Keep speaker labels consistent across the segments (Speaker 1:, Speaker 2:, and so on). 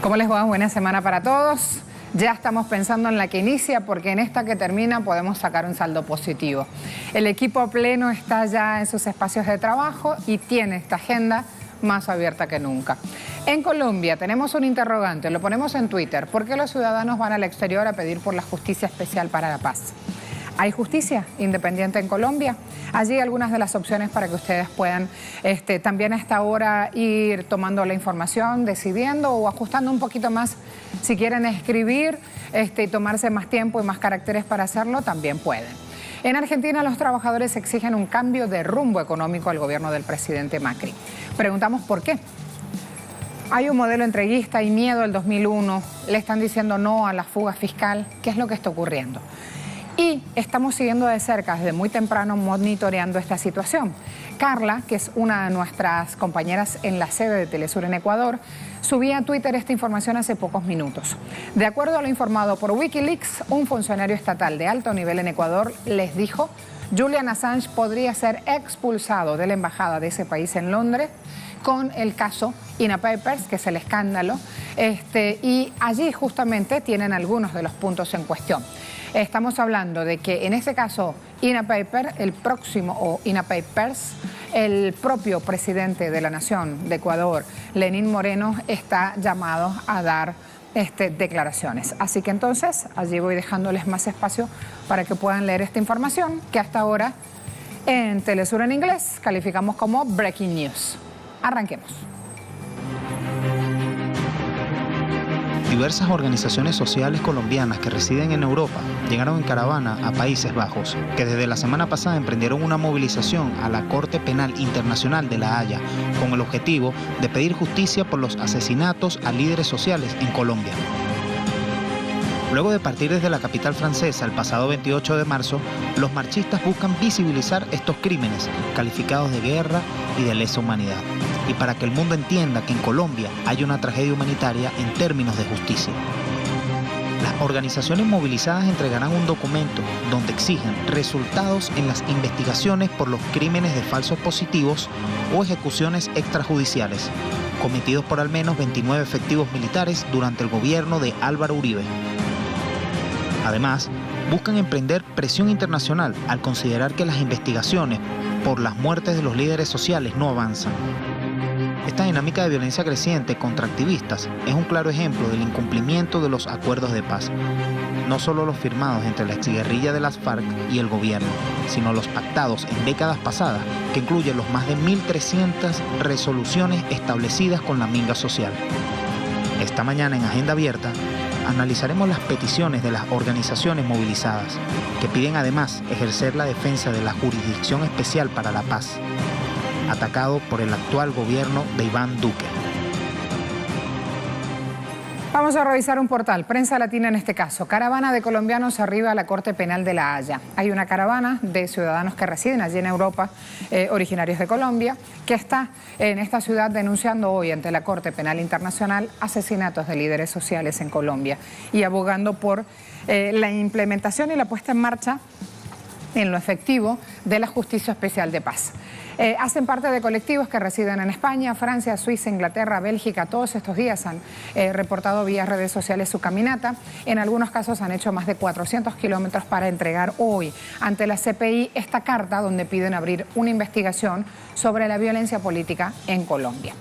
Speaker 1: ¿Cómo les va? Buena semana para todos. Ya estamos pensando en la que inicia porque en esta que termina podemos sacar un saldo positivo. El equipo pleno está ya en sus espacios de trabajo y tiene esta agenda más abierta que nunca. En Colombia tenemos un interrogante, lo ponemos en Twitter. ¿Por qué los ciudadanos van al exterior a pedir por la justicia especial para la paz? ¿Hay justicia independiente en Colombia? Allí algunas de las opciones para que ustedes puedan también a esta hora ir tomando la información, decidiendo o ajustando un poquito más. Si quieren escribir y tomarse más tiempo y más caracteres para hacerlo, también pueden. En Argentina los trabajadores exigen un cambio de rumbo económico al gobierno del presidente Macri. Preguntamos por qué. Hay un modelo entreguista y miedo al 2001. Le están diciendo no a la fuga fiscal. ¿Qué es lo que está ocurriendo? Y estamos siguiendo de cerca, desde muy temprano, monitoreando esta situación. Carla, que es una de nuestras compañeras en la sede de Telesur en Ecuador, subía a Twitter esta información hace pocos minutos. De acuerdo a lo informado por Wikileaks, un funcionario estatal de alto nivel en Ecuador les dijo: Julian Assange podría ser expulsado de la embajada de ese país en Londres con el caso INA Papers, que es el escándalo, y allí justamente tienen algunos de los puntos en cuestión. Estamos hablando de que en ese caso INA Paper, el próximo, o INA Papers, el propio presidente de la Nación de Ecuador, Lenín Moreno, está llamado a dar declaraciones. Así que entonces allí voy dejándoles más espacio para que puedan leer esta información que hasta ahora en Telesur en inglés calificamos como Breaking News. Arranquemos.
Speaker 2: Diversas organizaciones sociales colombianas que residen en Europa llegaron en caravana a Países Bajos, que desde la semana pasada emprendieron una movilización a la Corte Penal Internacional de La Haya, con el objetivo de pedir justicia por los asesinatos a líderes sociales en Colombia. Luego de partir desde la capital francesa el pasado 28 de marzo, los marchistas buscan visibilizar estos crímenes calificados de guerra y de lesa humanidad, y para que el mundo entienda que en Colombia hay una tragedia humanitaria en términos de justicia. Las organizaciones movilizadas entregarán un documento donde exigen resultados en las investigaciones por los crímenes de falsos positivos o ejecuciones extrajudiciales cometidos por al menos 29 efectivos militares durante el gobierno de Álvaro Uribe. Además, buscan emprender presión internacional al considerar que las investigaciones por las muertes de los líderes sociales no avanzan. Esta dinámica de violencia creciente contra activistas es un claro ejemplo del incumplimiento de los acuerdos de paz, no solo los firmados entre la exguerrilla de las FARC y el gobierno, sino los pactados en décadas pasadas, que incluyen los más de 1.300 resoluciones establecidas con la minga social. Esta mañana en Agenda Abierta analizaremos las peticiones de las organizaciones movilizadas, que piden además ejercer la defensa de la Jurisdicción Especial para la Paz, atacado por el actual gobierno de Iván Duque.
Speaker 1: Vamos a revisar un portal, Prensa Latina en este caso. Caravana de colombianos arriba a la Corte Penal de La Haya. Hay una caravana de ciudadanos que residen allí en Europa, originarios de Colombia, que está en esta ciudad denunciando hoy ante la Corte Penal Internacional asesinatos de líderes sociales en Colombia y abogando por la implementación y la puesta en marcha en lo efectivo de la Justicia Especial de Paz. Hacen parte de colectivos que residen en España, Francia, Suiza, Inglaterra, Bélgica. Todos estos días han reportado vía redes sociales su caminata. En algunos casos han hecho más de 400 kilómetros para entregar hoy ante la CPI esta carta donde piden abrir una investigación sobre la violencia política en Colombia.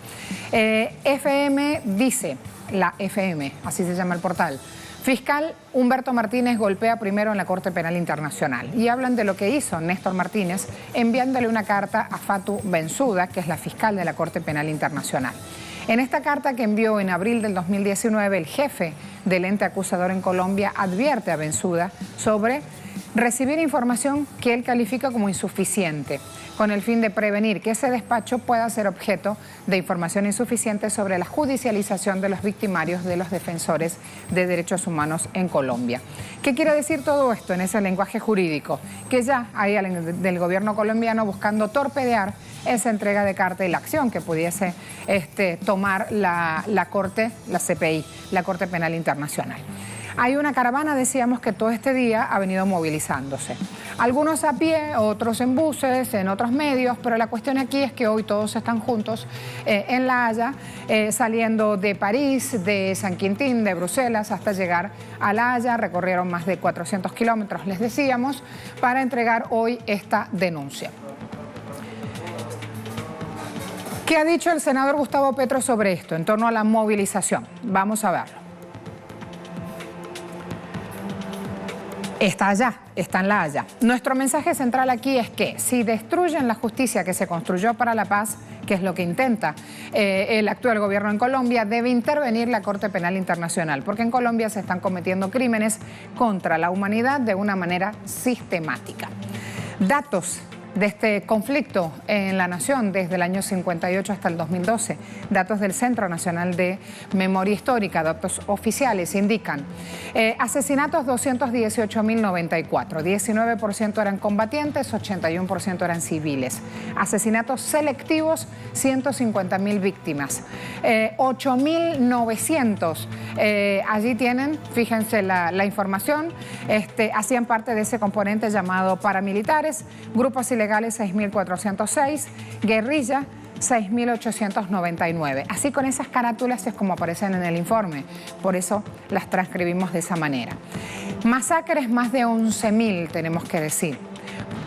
Speaker 1: FM dice, la FM, así se llama el portal: fiscal Humberto Martínez golpea primero en la Corte Penal Internacional. Y hablan de lo que hizo Néstor Martínez enviándole una carta a Fatou Bensouda, que es la fiscal de la Corte Penal Internacional. En esta carta que envió en abril del 2019, el jefe del ente acusador en Colombia advierte a Bensouda sobre recibir información que él califica como insuficiente, con el fin de prevenir que ese despacho pueda ser objeto de información insuficiente sobre la judicialización de los victimarios de los defensores de derechos humanos en Colombia. ¿Qué quiere decir todo esto en ese lenguaje jurídico? Que ya hay del gobierno colombiano buscando torpedear esa entrega de carta y la acción que pudiese tomar la Corte, la CPI, la Corte Penal Internacional. Hay una caravana, decíamos, que todo este día ha venido movilizándose. Algunos a pie, otros en buses, en otros medios, pero la cuestión aquí es que hoy todos están juntos en La Haya, saliendo de París, de San Quintín, de Bruselas, hasta llegar a La Haya. Recorrieron más de 400 kilómetros, les decíamos, para entregar hoy esta denuncia. ¿Qué ha dicho el senador Gustavo Petro sobre esto, en torno a la movilización? Vamos a verlo. Está allá, está en La Haya. Nuestro mensaje central aquí es que si destruyen la justicia que se construyó para la paz, que es lo que intenta el actual gobierno en Colombia, debe intervenir la Corte Penal Internacional, porque en Colombia se están cometiendo crímenes contra la humanidad de una manera sistemática. Datos de este conflicto en la nación desde el año 58 hasta el 2012. Datos del Centro Nacional de Memoria Histórica, datos oficiales, indican asesinatos 218.094, 19% eran combatientes, 81% eran civiles. Asesinatos selectivos, 150.000 víctimas. 8.900, allí tienen, fíjense la información, hacían parte de ese componente llamado paramilitares, grupos ilegales 6.406, guerrilla 6.899. Así, con esas carátulas es como aparecen en el informe, por eso las transcribimos de esa manera. Masacres más de 11.000, tenemos que decir.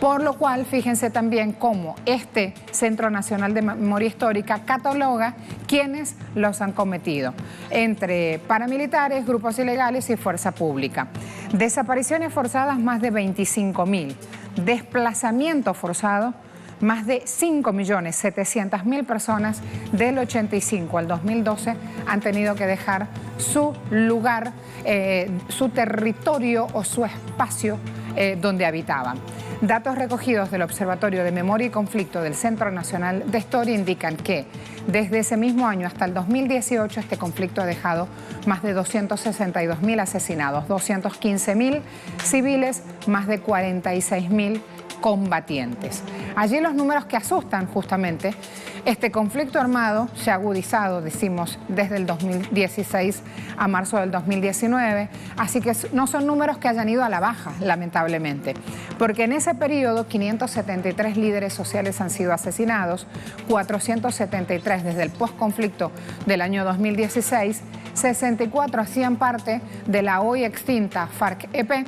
Speaker 1: Por lo cual, fíjense también cómo este Centro Nacional de Memoria Histórica cataloga quienes los han cometido, entre paramilitares, grupos ilegales y fuerza pública. Desapariciones forzadas más de 25.000. Desplazamiento forzado, más de 5.700.000 personas del 85 al 2012 han tenido que dejar su lugar, su territorio o su espacio donde habitaban. Datos recogidos del Observatorio de Memoria y Conflicto del Centro Nacional de Historia indican que desde ese mismo año hasta el 2018 este conflicto ha dejado más de 262.000 asesinados, 215.000 civiles, más de 46.000 combatientes. Allí los números que asustan justamente. Este conflicto armado se ha agudizado, decimos, desde el 2016 a marzo del 2019, así que no son números que hayan ido a la baja, lamentablemente, porque en ese periodo 573 líderes sociales han sido asesinados, 473 desde el postconflicto del año 2016, 64 hacían parte de la hoy extinta FARC-EP,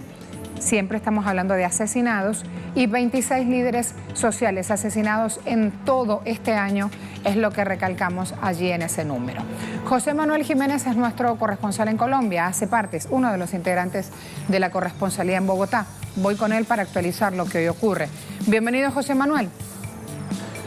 Speaker 1: siempre estamos hablando de asesinados, y 26 líderes sociales asesinados en todo este año, es lo que recalcamos allí en ese número. José Manuel Jiménez es nuestro corresponsal en Colombia, hace parte, es uno de los integrantes de la corresponsalía en Bogotá. Voy con él para actualizar lo que hoy ocurre. Bienvenido, José Manuel.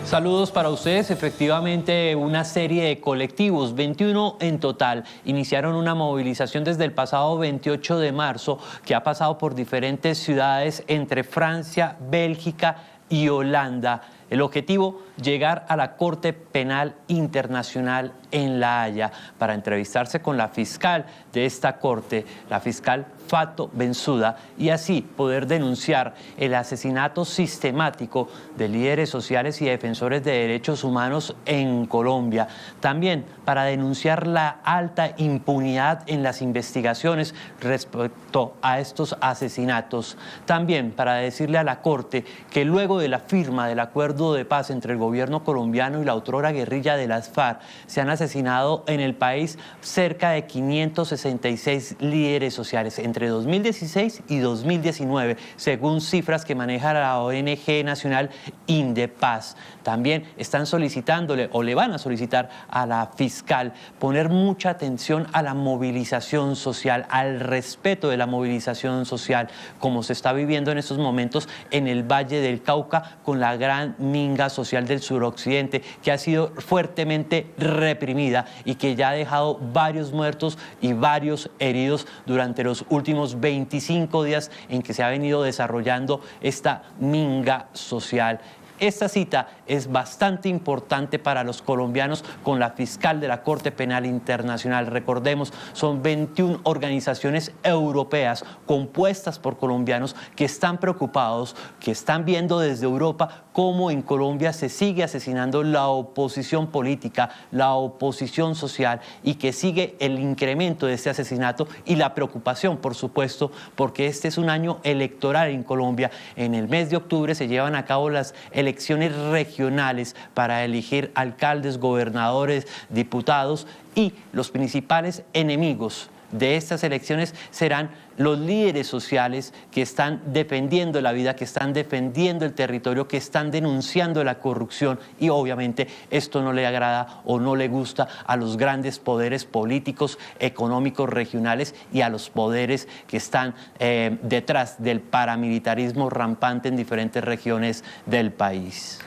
Speaker 3: Saludos para ustedes. Efectivamente, una serie de colectivos, 21 en total, iniciaron una movilización desde el pasado 28 de marzo que ha pasado por diferentes ciudades entre Francia, Bélgica y Holanda. El objetivo, llegar a la Corte Penal Internacional en La Haya para entrevistarse con la fiscal de esta corte, la fiscal Fatou Bensouda, y así poder denunciar el asesinato sistemático de líderes sociales y defensores de derechos humanos en Colombia. También para denunciar la alta impunidad en las investigaciones respecto a estos asesinatos. También para decirle a la Corte que luego de la firma del acuerdo de paz entre el gobierno colombiano y la otrora guerrilla de las FARC, se han asesinado en el país cerca de 566 líderes sociales entre 2016 y 2019, según cifras que maneja la ONG nacional Indepaz. También están solicitándole o le van a solicitar a la fiscal poner mucha atención a la movilización social, al respeto de la movilización social, como se está viviendo en estos momentos en el Valle del Cauca con la gran minga social del suroccidente, que ha sido fuertemente reprimida y que ya ha dejado varios muertos y varios heridos durante los últimos 25 días en que se ha venido desarrollando esta minga social. Esta cita es bastante importante para los colombianos con la fiscal de la Corte Penal Internacional. Recordemos, son 21 organizaciones europeas compuestas por colombianos que están preocupados, que están viendo desde Europa cómo en Colombia se sigue asesinando la oposición política, la oposición social, y que sigue el incremento de este asesinato y la preocupación, por supuesto, porque este es un año electoral en Colombia. En el mes de octubre se llevan a cabo las elecciones regionales para elegir alcaldes, gobernadores, diputados, y los principales enemigos de estas elecciones serán los líderes sociales que están defendiendo la vida, que están defendiendo el territorio, que están denunciando la corrupción, y obviamente esto no le agrada o no le gusta a los grandes poderes políticos, económicos, regionales y a los poderes que están detrás del paramilitarismo rampante en diferentes regiones del país.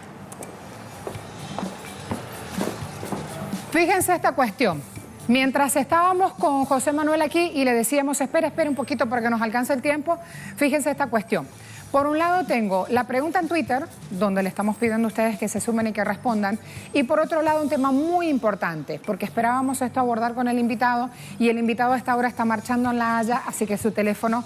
Speaker 1: Fíjense esta cuestión. Mientras estábamos con José Manuel aquí y le decíamos, espere un poquito para que nos alcance el tiempo, fíjense esta cuestión. Por un lado tengo la pregunta en Twitter, donde le estamos pidiendo a ustedes que se sumen y que respondan, y por otro lado un tema muy importante, porque esperábamos esto abordar con el invitado, y el invitado a esta hora está marchando en La Haya, así que su teléfono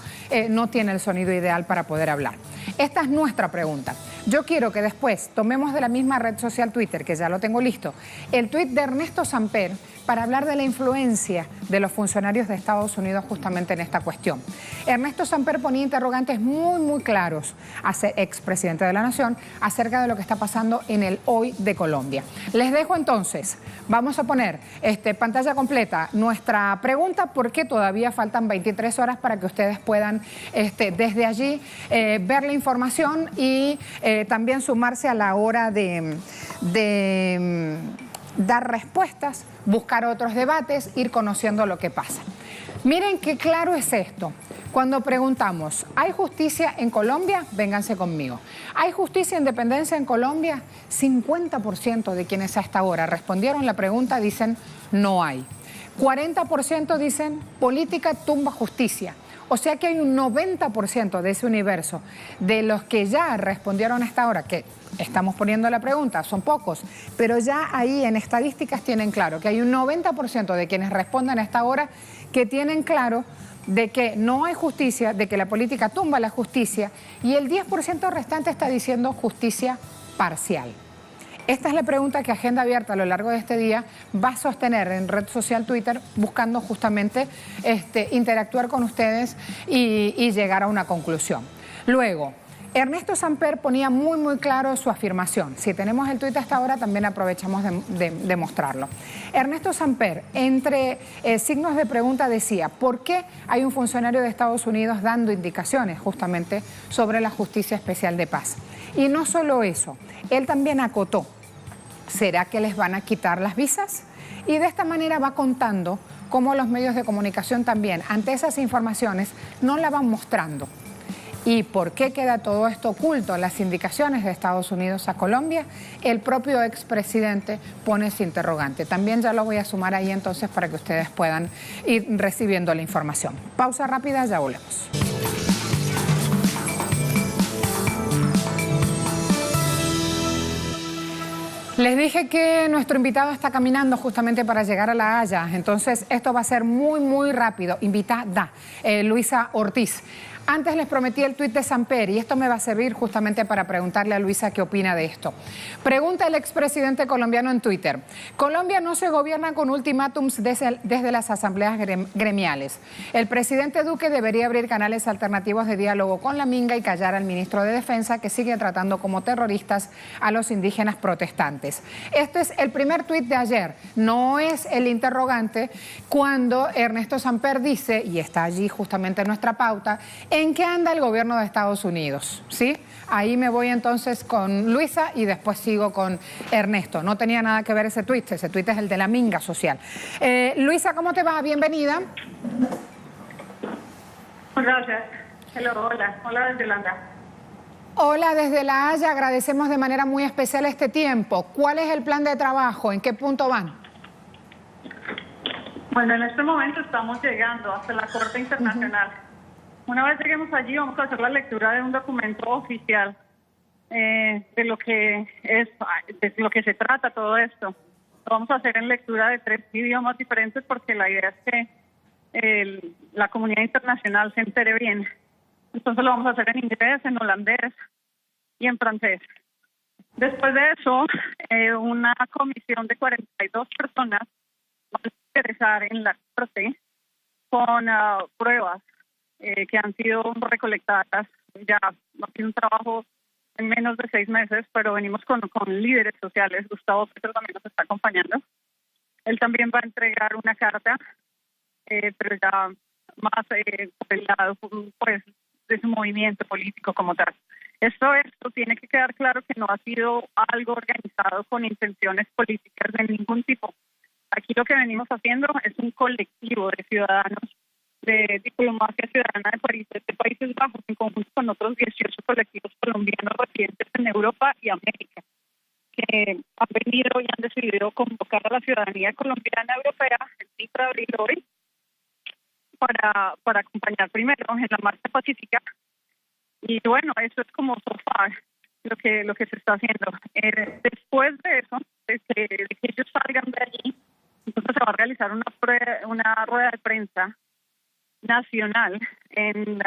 Speaker 1: no tiene el sonido ideal para poder hablar. Esta es nuestra pregunta. Yo quiero que después tomemos de la misma red social Twitter, que ya lo tengo listo, el tuit de Ernesto Samper, para hablar de la influencia de los funcionarios de Estados Unidos justamente en esta cuestión. Ernesto Samper ponía interrogantes muy claros a ser expresidente de la Nación acerca de lo que está pasando en el hoy de Colombia. Les dejo entonces, vamos a poner pantalla completa nuestra pregunta, porque todavía faltan 23 horas para que ustedes puedan desde allí ver la información y también sumarse a la hora de dar respuestas, buscar otros debates, ir conociendo lo que pasa. Miren qué claro es esto. Cuando preguntamos, ¿hay justicia en Colombia? Vénganse conmigo. ¿Hay justicia e independencia en Colombia? 50% de quienes a esta hora respondieron la pregunta dicen no hay. 40% dicen política tumba justicia. O sea que hay un 90% de ese universo de los que ya respondieron a esta hora, que estamos poniendo la pregunta, son pocos, pero ya ahí en estadísticas tienen claro que hay un 90% de quienes responden a esta hora que tienen claro de que no hay justicia, de que la política tumba la justicia, y el 10% restante está diciendo justicia parcial. Esta es la pregunta que Agenda Abierta a lo largo de este día va a sostener en red social Twitter, buscando justamente interactuar con ustedes y llegar a una conclusión. Luego, Ernesto Samper ponía muy claro su afirmación. Si tenemos el tuit hasta ahora, también aprovechamos de mostrarlo. Ernesto Samper, entre signos de pregunta, decía, ¿por qué hay un funcionario de Estados Unidos dando indicaciones justamente sobre la Justicia Especial de Paz? Y no solo eso, él también acotó, ¿será que les van a quitar las visas? Y de esta manera va contando cómo los medios de comunicación también, ante esas informaciones, no la van mostrando. ¿Y por qué queda todo esto oculto? Las indicaciones de Estados Unidos a Colombia, el propio expresidente pone ese interrogante. También ya lo voy a sumar ahí entonces para que ustedes puedan ir recibiendo la información. Pausa rápida, ya volvemos. Les dije que nuestro invitado está caminando justamente para llegar a La Haya, entonces esto va a ser muy rápido. Invitada Luisa Ortiz. Antes les prometí el tuit de Samper y esto me va a servir justamente para preguntarle a Luisa qué opina de esto. Pregunta el expresidente colombiano en Twitter. Colombia no se gobierna con ultimátums desde las asambleas gremiales. El presidente Duque debería abrir canales alternativos de diálogo con la minga y callar al ministro de Defensa, que sigue tratando como terroristas a los indígenas protestantes. Este es el primer tuit de ayer, no es el interrogante, cuando Ernesto Samper dice, y está allí justamente en nuestra pauta, ¿en qué anda el gobierno de Estados Unidos? ¿Sí? Ahí me voy entonces con Luisa y después sigo con Ernesto. No tenía nada que ver ese tuit es el de la minga social. Luisa, ¿cómo te va? Bienvenida.
Speaker 4: Gracias. Hello, hola desde Holanda.
Speaker 1: Hola desde La Haya, agradecemos de manera muy especial este tiempo. ¿Cuál es el plan de trabajo? ¿En qué punto van?
Speaker 4: Bueno, en este momento estamos llegando hasta la Corte Internacional. Una vez lleguemos allí, vamos a hacer la lectura de un documento oficial de lo que se trata todo esto. Lo vamos a hacer en lectura de 3 idiomas diferentes porque la idea es que la comunidad internacional se entere bien. Entonces lo vamos a hacer en inglés, en holandés y en francés. Después de eso, una comisión de 42 personas va a ingresar en la corte con pruebas que han sido recolectadas. Ya ha sido un trabajo en menos de 6 meses, pero venimos con líderes sociales. Gustavo Petro también nos está acompañando. Él también va a entregar una carta, pero ya más por el lado pues, de su movimiento político como tal. Esto tiene que quedar claro que no ha sido algo organizado con intenciones políticas de ningún tipo. Aquí lo que venimos haciendo es un colectivo de ciudadanos de diplomacia ciudadana de Países Bajos, en conjunto con otros 18 colectivos colombianos residentes en Europa y América, que han venido y han decidido convocar a la ciudadanía colombiana europea el 5 de abril hoy para acompañar primero en la marcha pacífica. Y bueno, eso es como so far lo que se está haciendo. Después de eso, de que ellos salgan de allí, entonces se va a realizar una rueda de prensa nacional en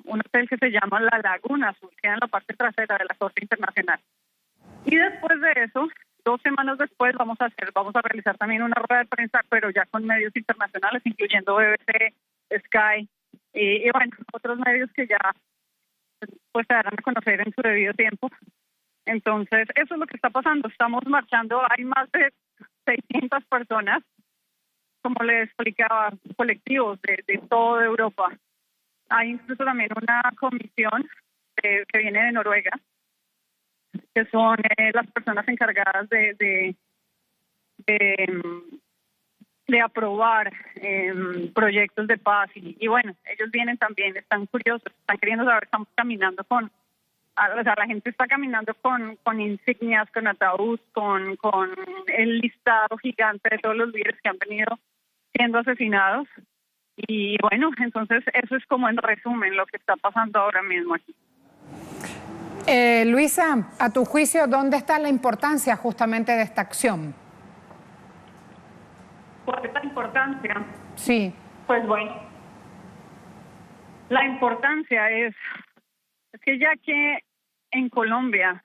Speaker 4: un hotel que se llama La Laguna Azul, que queda en la parte trasera de la Corte Internacional. Y después de eso, 2 semanas después, vamos a realizar también una rueda de prensa, pero ya con medios internacionales, incluyendo BBC, Sky y bueno, otros medios que ya pues se darán a conocer en su debido tiempo. Entonces, eso es lo que está pasando. Estamos marchando, hay más de 600 personas, como les explicaba, colectivos de toda Europa. Hay incluso también una comisión que viene de Noruega, que son las personas encargadas de aprobar proyectos de paz. Y bueno, ellos vienen también, están curiosos, están queriendo saber, estamos caminando la gente está caminando con insignias, con ataúd, con el listado gigante de todos los líderes que han venido siendo asesinados. Y bueno, entonces eso es como en resumen lo que está pasando ahora mismo aquí.
Speaker 1: Luisa, a tu juicio, ¿dónde está la importancia justamente de esta acción?
Speaker 4: ¿Cuál es la importancia?
Speaker 1: Sí.
Speaker 4: Pues bueno, la importancia es que ya que en Colombia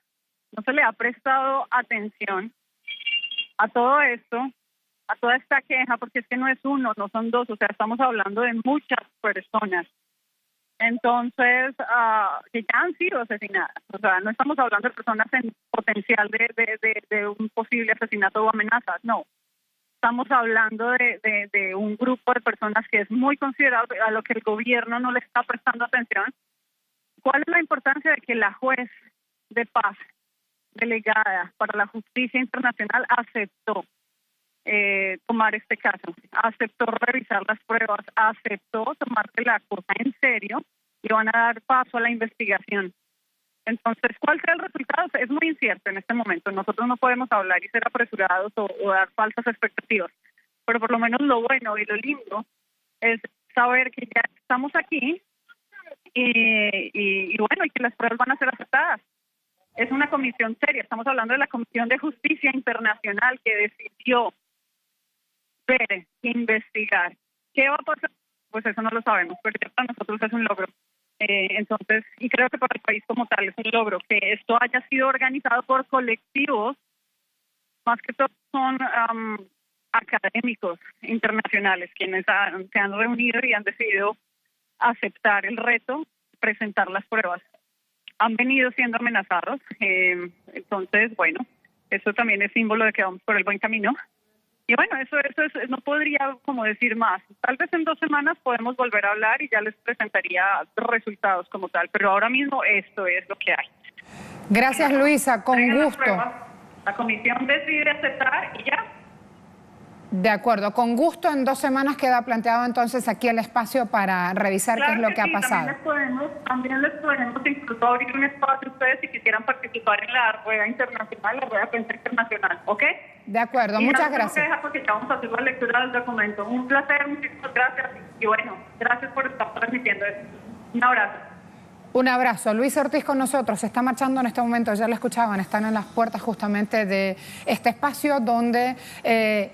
Speaker 4: no se le ha prestado atención a todo esto, a toda esta queja, porque es que no es uno, no son 2, o sea, estamos hablando de muchas personas. Entonces, que ya han sido asesinadas. O sea, no estamos hablando de personas en potencial de un posible asesinato o amenazas, no. Estamos hablando de un grupo de personas que es muy considerable, a lo que el gobierno no le está prestando atención. ¿Cuál es la importancia de que la juez de paz delegada para la justicia internacional aceptó tomar este caso, aceptó revisar las pruebas, aceptó tomarse la cosa en serio y van a dar paso a la investigación? Entonces, ¿cuál será el resultado? Es muy incierto en este momento. Nosotros no podemos hablar y ser apresurados o dar falsas expectativas, pero por lo menos lo bueno y lo lindo es saber que ya estamos aquí y bueno, y que las pruebas van a ser aceptadas. Es una comisión seria, estamos hablando de la Comisión de Justicia Internacional que decidió ver, investigar. ¿Qué va a pasar? Pues eso no lo sabemos, pero ya para nosotros es un logro. Entonces, y creo que para el país como tal es un logro que esto haya sido organizado por colectivos, más que todo son académicos internacionales quienes se han reunido y han decidido aceptar el reto, presentar las pruebas. Han venido siendo amenazados, entonces, bueno, eso también es símbolo de que vamos por el buen camino. Y bueno, eso es, no podría como decir más. Tal vez en 2 semanas podemos volver a hablar y ya les presentaría resultados como tal, pero ahora mismo esto es lo que hay.
Speaker 1: Gracias, Luisa, con gusto.
Speaker 4: La comisión decide aceptar y ya.
Speaker 1: De acuerdo, con gusto. En 2 semanas queda planteado entonces aquí el espacio para revisar qué es lo que ha pasado.
Speaker 4: También les podemos incluso abrir un espacio a ustedes si quisieran participar en la rueda internacional, la rueda de prensa internacional, ¿ok?
Speaker 1: De acuerdo, muchas gracias.
Speaker 4: Porque ya vamos a hacer la lectura del documento. Un placer, muchísimas gracias y bueno, gracias por estar transmitiendo esto. Un abrazo.
Speaker 1: Un abrazo. Luis Ortiz con nosotros, está marchando en este momento, ya lo escuchaban, están en las puertas justamente de este espacio donde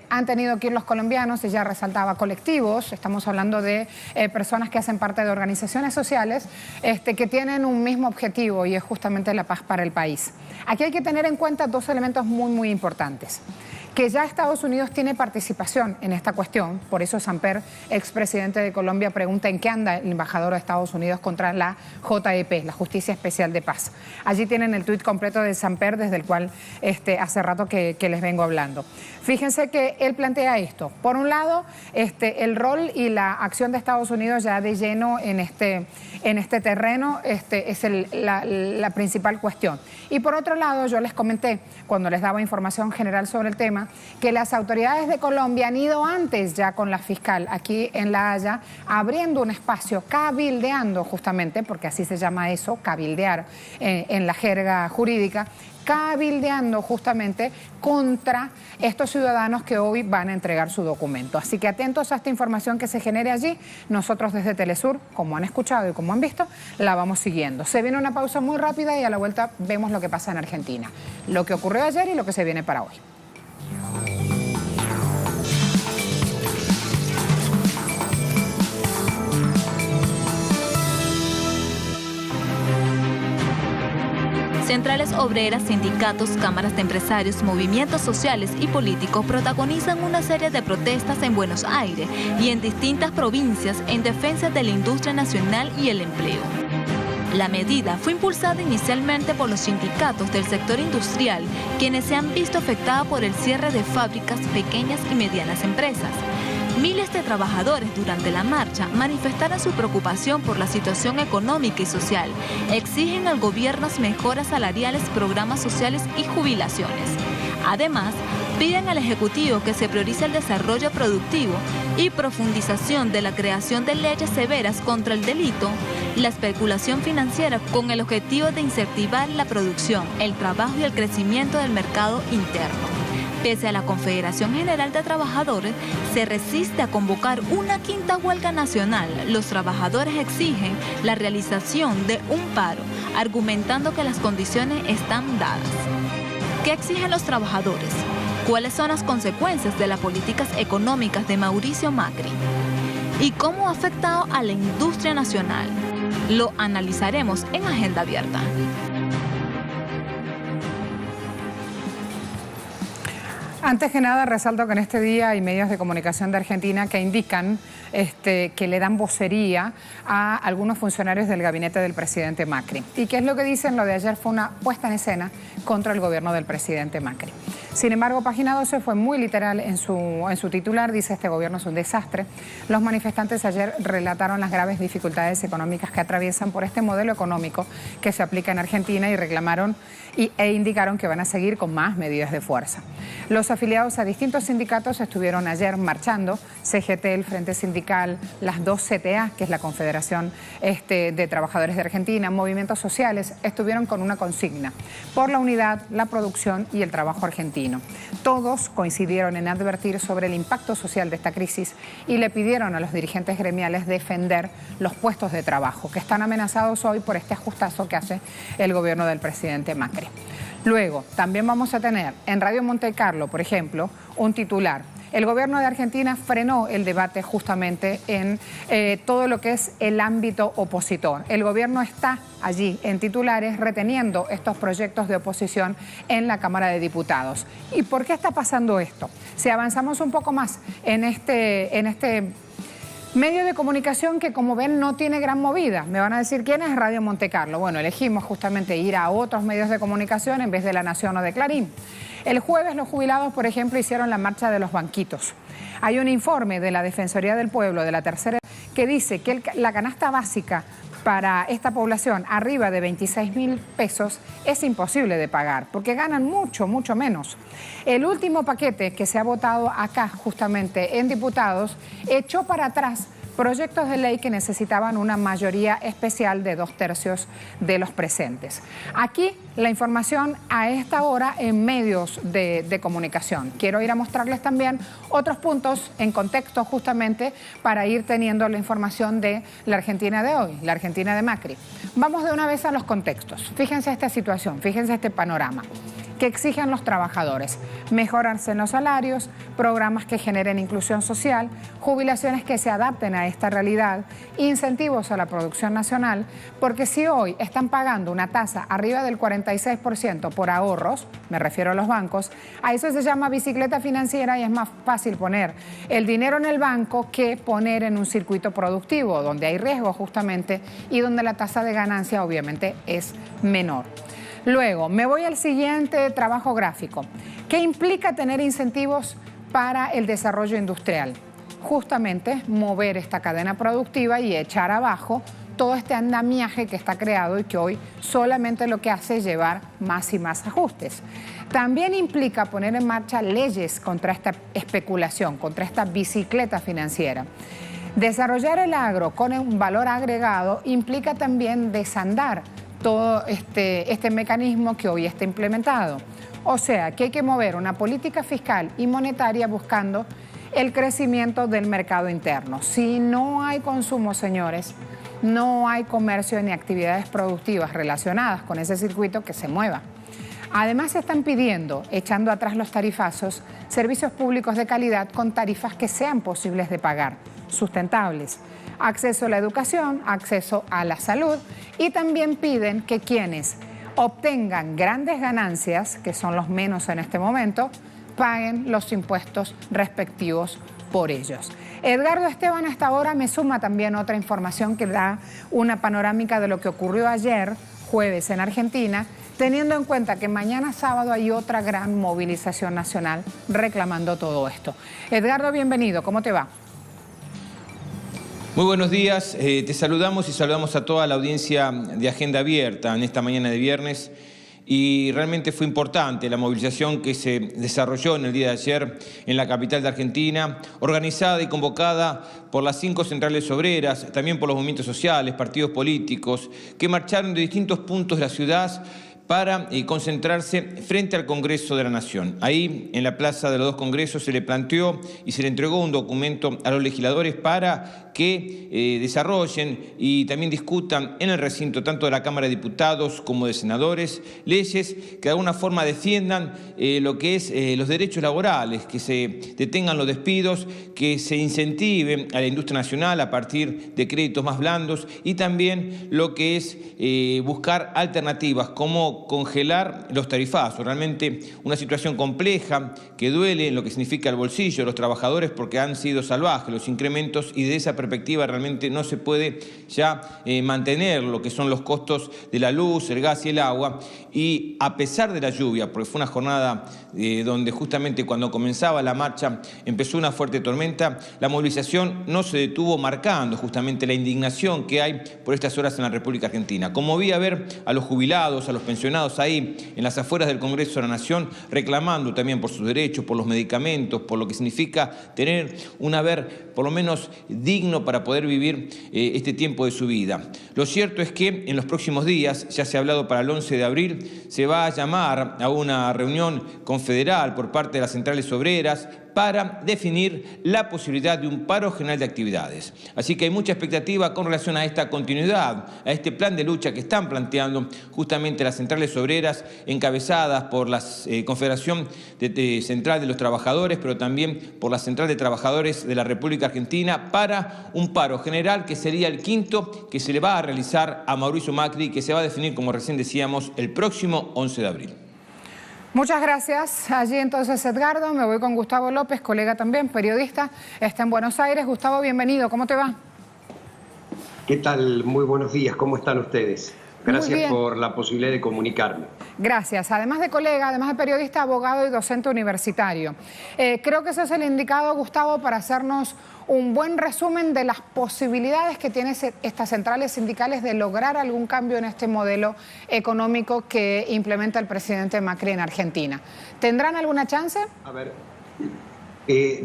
Speaker 1: han tenido que ir los colombianos, y ya resaltaba colectivos, estamos hablando de personas que hacen parte de organizaciones sociales que tienen un mismo objetivo, y es justamente la paz para el país. Aquí hay que tener en cuenta dos elementos muy importantes. Que ya Estados Unidos tiene participación en esta cuestión, por eso Samper, expresidente de Colombia, pregunta en qué anda el embajador de Estados Unidos contra la JEP, la Justicia Especial de Paz. Allí tienen el tuit completo de Samper, desde el cual hace rato que les vengo hablando. Fíjense que él plantea esto. Por un lado, el rol y la acción de Estados Unidos ya de lleno en este terreno es la principal cuestión. Y por otro lado, yo les comenté, cuando les daba información general sobre el tema, que las autoridades de Colombia han ido antes ya con la fiscal aquí en La Haya, abriendo un espacio, cabildeando justamente, porque así se llama eso, cabildear en la jerga jurídica, cabildeando justamente contra estos ciudadanos que hoy van a entregar su documento. Así que atentos a esta información que se genere allí. Nosotros desde Telesur, como han escuchado y como han visto, la vamos siguiendo. Se viene una pausa muy rápida y a la vuelta vemos lo que pasa en Argentina, lo que ocurrió ayer y lo que se viene para hoy.
Speaker 5: Centrales obreras, sindicatos, cámaras de empresarios, movimientos sociales y políticos protagonizan una serie de protestas en Buenos Aires y en distintas provincias en defensa de la industria nacional y el empleo. La medida fue impulsada inicialmente por los sindicatos del sector industrial, quienes se han visto afectados por el cierre de fábricas, pequeñas y medianas empresas. Miles de trabajadores durante la marcha manifestaron su preocupación por la situación económica y social. Exigen al gobierno mejoras salariales, programas sociales y jubilaciones. Además, piden al Ejecutivo que se priorice el desarrollo productivo y profundización de la creación de leyes severas contra el delito, la especulación financiera, con el objetivo de incentivar la producción, el trabajo y el crecimiento del mercado interno. Pese a la Confederación General de Trabajadores, se resiste a convocar una quinta huelga nacional. Los trabajadores exigen la realización de un paro, argumentando que las condiciones están dadas. ¿Qué exigen los trabajadores? ¿Cuáles son las consecuencias de las políticas económicas de Mauricio Macri? ¿Y cómo ha afectado a la industria nacional? Lo analizaremos en Agenda Abierta.
Speaker 1: Antes que nada, resalto que en este día hay medios de comunicación de Argentina que indican que le dan vocería a algunos funcionarios del gabinete del presidente Macri. ¿Y qué es lo que dicen? Lo de ayer fue una puesta en escena contra el gobierno del presidente Macri. Sin embargo, Página 12 fue muy literal en su titular, dice: este gobierno es un desastre. Los manifestantes ayer relataron las graves dificultades económicas que atraviesan por este modelo económico que se aplica en Argentina y reclamaron e indicaron que van a seguir con más medidas de fuerza. Los afiliados a distintos sindicatos estuvieron ayer marchando, CGT, el Frente Sindical, las dos CTA, que es la Confederación de Trabajadores de Argentina, movimientos sociales, estuvieron con una consigna: por la unidad, la producción y el trabajo argentino. Todos coincidieron en advertir sobre el impacto social de esta crisis y le pidieron a los dirigentes gremiales defender los puestos de trabajo que están amenazados hoy por este ajustazo que hace el gobierno del presidente Macri. Luego, también vamos a tener en Radio Monte Carlo, por ejemplo, un titular: el gobierno de Argentina frenó el debate justamente en todo lo que es el ámbito opositor. El gobierno está allí en titulares reteniendo estos proyectos de oposición en la Cámara de Diputados. ¿Y por qué está pasando esto? Si avanzamos un poco más en este medio de comunicación que, como ven, no tiene gran movida. Me van a decir, ¿quién es Radio Monte Carlo? Bueno, elegimos justamente ir a otros medios de comunicación en vez de La Nación o de Clarín. El jueves los jubilados, por ejemplo, hicieron la marcha de los banquitos. Hay un informe de la Defensoría del Pueblo, de la tercera, que dice que la canasta básica para esta población arriba de 26.000 pesos es imposible de pagar, porque ganan mucho menos. El último paquete que se ha votado acá justamente en diputados echó para atrás proyectos de ley que necesitaban una mayoría especial de 2/3 de los presentes. Aquí la información a esta hora en medios de comunicación. Quiero ir a mostrarles también otros puntos en contexto justamente para ir teniendo la información de la Argentina de hoy, la Argentina de Macri. Vamos de una vez a los contextos. Fíjense esta situación, fíjense este panorama. ¿Qué exigen los trabajadores? Mejorarse en los salarios, programas que generen inclusión social, jubilaciones que se adapten a esta realidad, incentivos a la producción nacional, porque si hoy están pagando una tasa arriba del 46% por ahorros, me refiero a los bancos, a eso se llama bicicleta financiera y es más fácil poner el dinero en el banco que poner en un circuito productivo, donde hay riesgo justamente y donde la tasa de ganancia obviamente es menor. Luego, me voy al siguiente trabajo gráfico. ¿Qué implica tener incentivos para el desarrollo industrial? Justamente mover esta cadena productiva y echar abajo todo este andamiaje que está creado y que hoy solamente lo que hace es llevar más y más ajustes. También implica poner en marcha leyes contra esta especulación, contra esta bicicleta financiera. Desarrollar el agro con un valor agregado implica también desandar todo este mecanismo que hoy está implementado. O sea, que hay que mover una política fiscal y monetaria buscando el crecimiento del mercado interno. Si no hay consumo, señores, no hay comercio ni actividades productivas relacionadas con ese circuito que se mueva. Además, se están pidiendo, echando atrás los tarifazos, servicios públicos de calidad con tarifas que sean posibles de pagar, sustentables. Acceso a la educación, acceso a la salud y también piden que quienes obtengan grandes ganancias, que son los menos en este momento, paguen los impuestos respectivos por ellos. Edgardo Esteban hasta ahora me suma también otra información que da una panorámica de lo que ocurrió ayer, jueves, en Argentina, teniendo en cuenta que mañana sábado hay otra gran movilización nacional reclamando todo esto. Edgardo, bienvenido, ¿cómo te va?
Speaker 6: Muy buenos días, te saludamos y saludamos a toda la audiencia de Agenda Abierta en esta mañana de viernes. Y realmente fue importante la movilización que se desarrolló en el día de ayer en la capital de Argentina, organizada y convocada por las 5 centrales obreras, también por los movimientos sociales, partidos políticos, que marcharon de distintos puntos de la ciudad para concentrarse frente al Congreso de la Nación. Ahí, en la Plaza de los Dos Congresos, se le planteó y se le entregó un documento a los legisladores para que desarrollen y también discutan en el recinto tanto de la Cámara de Diputados como de senadores leyes que de alguna forma defiendan lo que es los derechos laborales, que se detengan los despidos, que se incentive a la industria nacional a partir de créditos más blandos y también lo que es buscar alternativas como congelar los tarifazos. Realmente una situación compleja que duele en lo que significa el bolsillo de los trabajadores porque han sido salvajes los incrementos y de esa perspectiva realmente no se puede ya mantener lo que son los costos de la luz, el gas y el agua. Y a pesar de la lluvia, porque fue una jornada donde justamente cuando comenzaba la marcha empezó una fuerte tormenta, la movilización no se detuvo, marcando justamente la indignación que hay por estas horas en la República Argentina. Conmovía ver a los jubilados, a los pensionados ahí en las afueras del Congreso de la Nación reclamando también por sus derechos, por los medicamentos, por lo que significa tener un haber por lo menos digno para poder vivir este tiempo de su vida. Lo cierto es que en los próximos días, ya se ha hablado para el 11 de abril, se va a llamar a una reunión confederal por parte de las centrales obreras para definir la posibilidad de un paro general de actividades. Así que hay mucha expectativa con relación a esta continuidad, a este plan de lucha que están planteando justamente las centrales obreras encabezadas por la Confederación Central de los Trabajadores, pero también por la Central de Trabajadores de la República Argentina, para un paro general que sería el quinto que se le va a realizar a Mauricio Macri, que se va a definir, como recién decíamos, el próximo 11 de abril.
Speaker 1: Muchas gracias. Allí entonces Edgardo, me voy con Gustavo López, colega también, periodista, está en Buenos Aires. Gustavo, bienvenido, ¿cómo te va?
Speaker 7: ¿Qué tal? Muy buenos días, ¿cómo están ustedes? Gracias por la posibilidad de comunicarme.
Speaker 1: Gracias. Además de colega, además de periodista, abogado y docente universitario. Creo que eso es el indicado, Gustavo, para hacernos un buen resumen de las posibilidades que tienen estas centrales sindicales de lograr algún cambio en este modelo económico que implementa el presidente Macri en Argentina. ¿Tendrán alguna chance?
Speaker 7: A ver,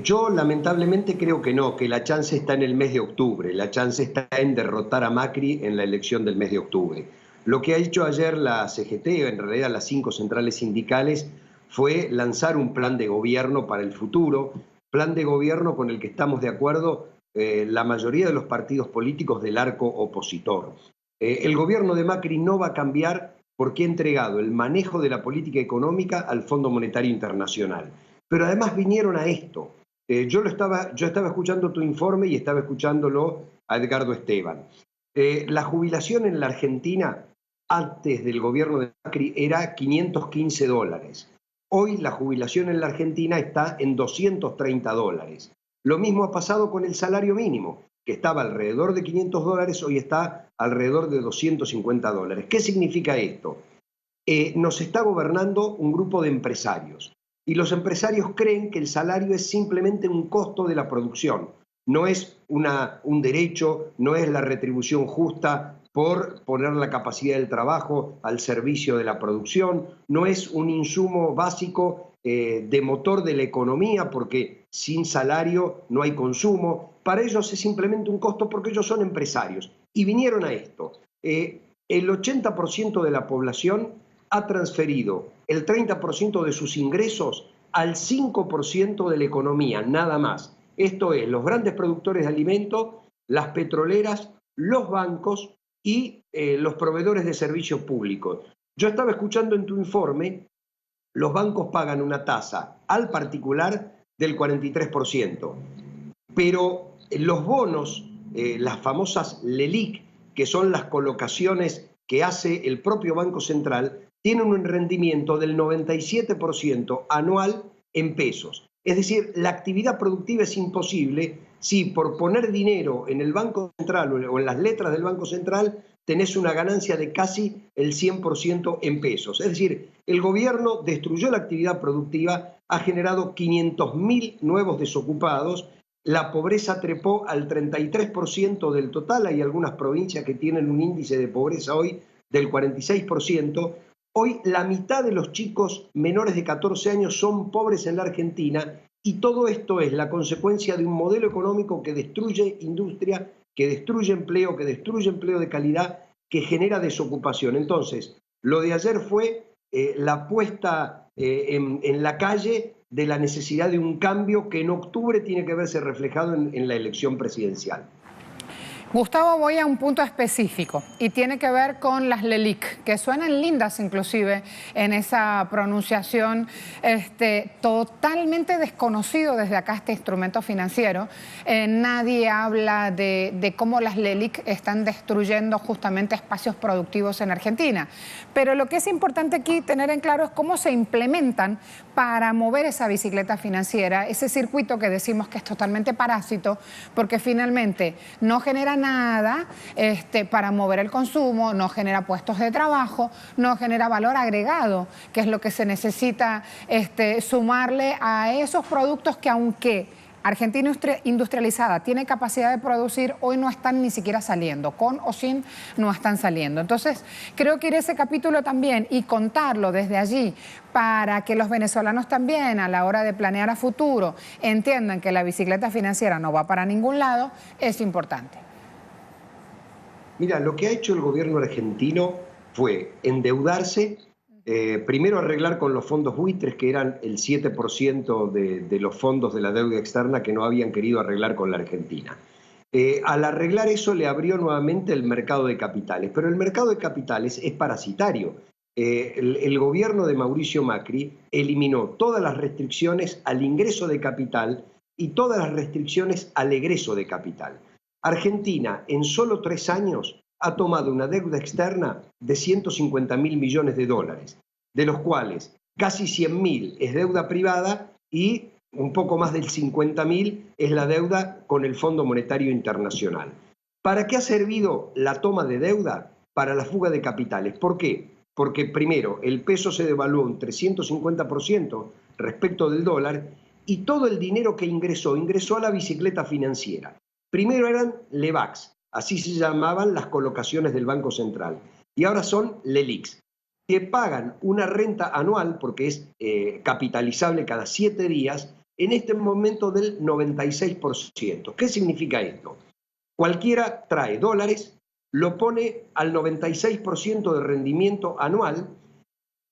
Speaker 7: yo lamentablemente creo que no, que la chance está en el mes de octubre. La chance está en derrotar a Macri en la elección del mes de octubre. Lo que ha hecho ayer la CGT, en realidad las 5 centrales sindicales, fue lanzar un plan de gobierno para el futuro, plan de gobierno con el que estamos de acuerdo la mayoría de los partidos políticos del arco opositor. El gobierno de Macri no va a cambiar porque ha entregado el manejo de la política económica al Fondo Monetario Internacional. Pero además vinieron a esto. Yo estaba escuchando tu informe y estaba escuchándolo a Edgardo Esteban. La jubilación en la Argentina antes del gobierno de Macri era $515. Hoy la jubilación en la Argentina está en $230. Lo mismo ha pasado con el salario mínimo, que estaba alrededor de $500, hoy está alrededor de $250. ¿Qué significa esto? Nos está gobernando un grupo de empresarios y los empresarios creen que el salario es simplemente un costo de la producción, no es un derecho, no es la retribución justa por poner la capacidad del trabajo al servicio de la producción, no es un insumo básico de motor de la economía, porque sin salario no hay consumo. Para ellos es simplemente un costo porque ellos son empresarios. Y vinieron a esto. El 80% de la población ha transferido el 30% de sus ingresos al 5% de la economía, nada más. Esto es, los grandes productores de alimentos, las petroleras, los bancos y los proveedores de servicios públicos. Yo estaba escuchando en tu informe, los bancos pagan una tasa al particular del 43%, pero los bonos, las famosas LELIQ, que son las colocaciones que hace el propio Banco Central, tienen un rendimiento del 97% anual en pesos. Es decir, la actividad productiva es imposible si por poner dinero en el Banco Central o en las letras del Banco Central tenés una ganancia de casi el 100% en pesos. Es decir, el gobierno destruyó la actividad productiva, ha generado 500.000 nuevos desocupados, la pobreza trepó al 33% del total, hay algunas provincias que tienen un índice de pobreza hoy del 46%. Hoy la mitad de los chicos menores de 14 años son pobres en la Argentina y todo esto es la consecuencia de un modelo económico que destruye industria, que destruye empleo de calidad, que genera desocupación. Entonces, lo de ayer fue la puesta en la calle de la necesidad de un cambio que en octubre tiene que verse reflejado en la elección presidencial.
Speaker 1: Gustavo, voy a un punto específico y tiene que ver con las LELIQ, que suenan lindas inclusive en esa pronunciación, totalmente desconocido desde acá este instrumento financiero. Nadie habla de cómo las LELIQ están destruyendo justamente espacios productivos en Argentina. Pero lo que es importante aquí tener en claro es cómo se implementan para mover esa bicicleta financiera, ese circuito que decimos que es totalmente parásito, porque finalmente no genera nada para mover el consumo, no genera puestos de trabajo, no genera valor agregado, que es lo que se necesita sumarle a esos productos que, aunque Argentina industrializada tiene capacidad de producir, hoy no están ni siquiera saliendo, con o sin no están saliendo. Entonces, creo que ir a ese capítulo también y contarlo desde allí para que los venezolanos también a la hora de planear a futuro entiendan que la bicicleta financiera no va para ningún lado, es importante.
Speaker 7: Mira, lo que ha hecho el gobierno argentino fue endeudarse, primero arreglar con los fondos buitres, que eran el 7% de los fondos de la deuda externa que no habían querido arreglar con la Argentina. Al arreglar eso le abrió nuevamente el mercado de capitales, pero el mercado de capitales es parasitario. El gobierno de Mauricio Macri eliminó todas las restricciones al ingreso de capital y todas las restricciones al egreso de capital. Argentina en solo 3 años ha tomado una deuda externa de 150.000 millones de dólares, de los cuales casi 100.000 es deuda privada y un poco más del 50.000 es la deuda con el Fondo Monetario Internacional. ¿Para qué ha servido la toma de deuda? Para la fuga de capitales. ¿Por qué? Porque primero el peso se devaluó un 350% respecto del dólar y todo el dinero que ingresó a la bicicleta financiera. Primero eran LEBACs, así se llamaban las colocaciones del Banco Central, y ahora son LELIQs, que pagan una renta anual, porque es capitalizable cada 7 días, en este momento del 96%. ¿Qué significa esto? Cualquiera trae dólares, lo pone al 96% de rendimiento anual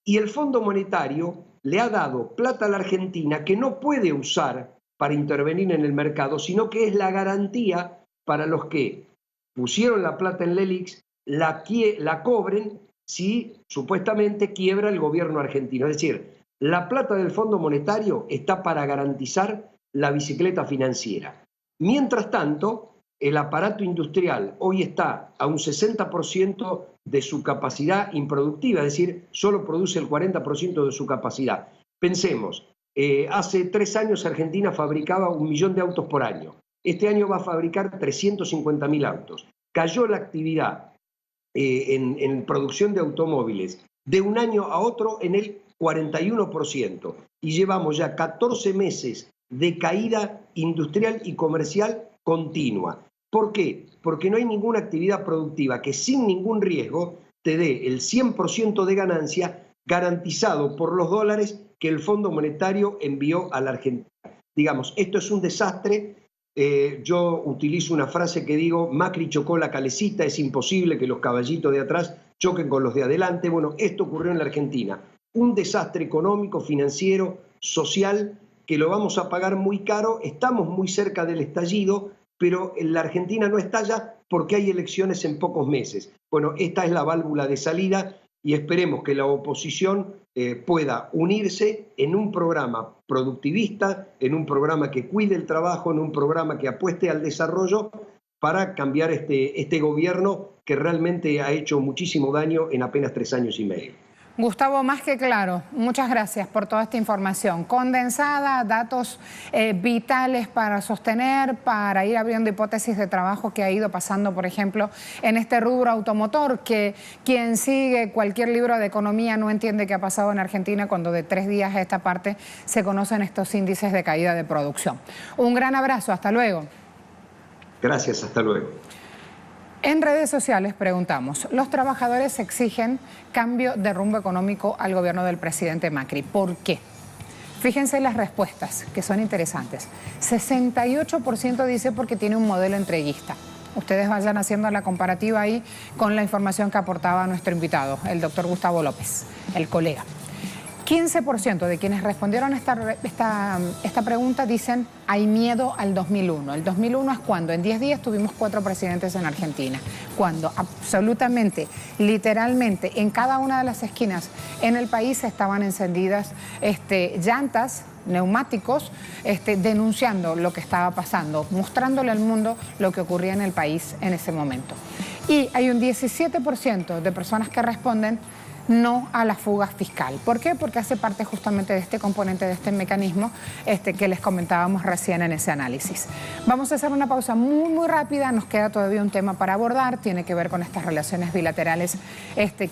Speaker 7: y el Fondo Monetario le ha dado plata a la Argentina que no puede usar para intervenir en el mercado, sino que es la garantía para los que pusieron la plata en LELIX, la cobren si supuestamente quiebra el gobierno argentino. Es decir, la plata del Fondo Monetario está para garantizar la bicicleta financiera. Mientras tanto, el aparato industrial hoy está a un 60% de su capacidad improductiva, es decir, solo produce el 40% de su capacidad. Pensemos, hace 3 años Argentina fabricaba 1 millón de autos por año. Este año va a fabricar 350.000 autos. Cayó la actividad en producción de automóviles de un año a otro en el 41%. Y llevamos ya 14 meses de caída industrial y comercial continua. ¿Por qué? Porque no hay ninguna actividad productiva que sin ningún riesgo te dé el 100% de ganancia garantizado por los dólares que el Fondo Monetario envió a la Argentina. Digamos, esto es un desastre. Yo utilizo una frase que digo, Macri chocó la calecita, es imposible que los caballitos de atrás choquen con los de adelante. Bueno, esto ocurrió en la Argentina. Un desastre económico, financiero, social, que lo vamos a pagar muy caro. Estamos muy cerca del estallido, pero en la Argentina no estalla porque hay elecciones en pocos meses. Bueno, esta es la válvula de salida y esperemos que la oposición pueda unirse en un programa productivista, en un programa que cuide el trabajo, en un programa que apueste al desarrollo para cambiar este gobierno que realmente ha hecho muchísimo daño en apenas 3 años y medio.
Speaker 1: Gustavo, más que claro, muchas gracias por toda esta información condensada, datos vitales para sostener, para ir abriendo hipótesis de trabajo que ha ido pasando, por ejemplo, en este rubro automotor, que quien sigue cualquier libro de economía no entiende qué ha pasado en Argentina cuando de 3 días a esta parte se conocen estos índices de caída de producción. Un gran abrazo, hasta luego.
Speaker 7: Gracias, hasta luego.
Speaker 1: En redes sociales preguntamos, los trabajadores exigen cambio de rumbo económico al gobierno del presidente Macri. ¿Por qué? Fíjense las respuestas, que son interesantes. 68% dice porque tiene un modelo entreguista. Ustedes vayan haciendo la comparativa ahí con la información que aportaba nuestro invitado, el doctor Gustavo López, el colega. 15% de quienes respondieron esta pregunta dicen hay miedo al 2001. El 2001 es cuando en 10 días tuvimos 4 presidentes en Argentina. Cuando absolutamente, literalmente, en cada una de las esquinas en el país estaban encendidas llantas, neumáticos, denunciando lo que estaba pasando, mostrándole al mundo lo que ocurría en el país en ese momento. Y hay un 17% de personas que responden no a la fuga fiscal. ¿Por qué? Porque hace parte justamente de este componente, de este mecanismo que les comentábamos recién en ese análisis. Vamos a hacer una pausa muy rápida, nos queda todavía un tema para abordar, tiene que ver con estas relaciones bilaterales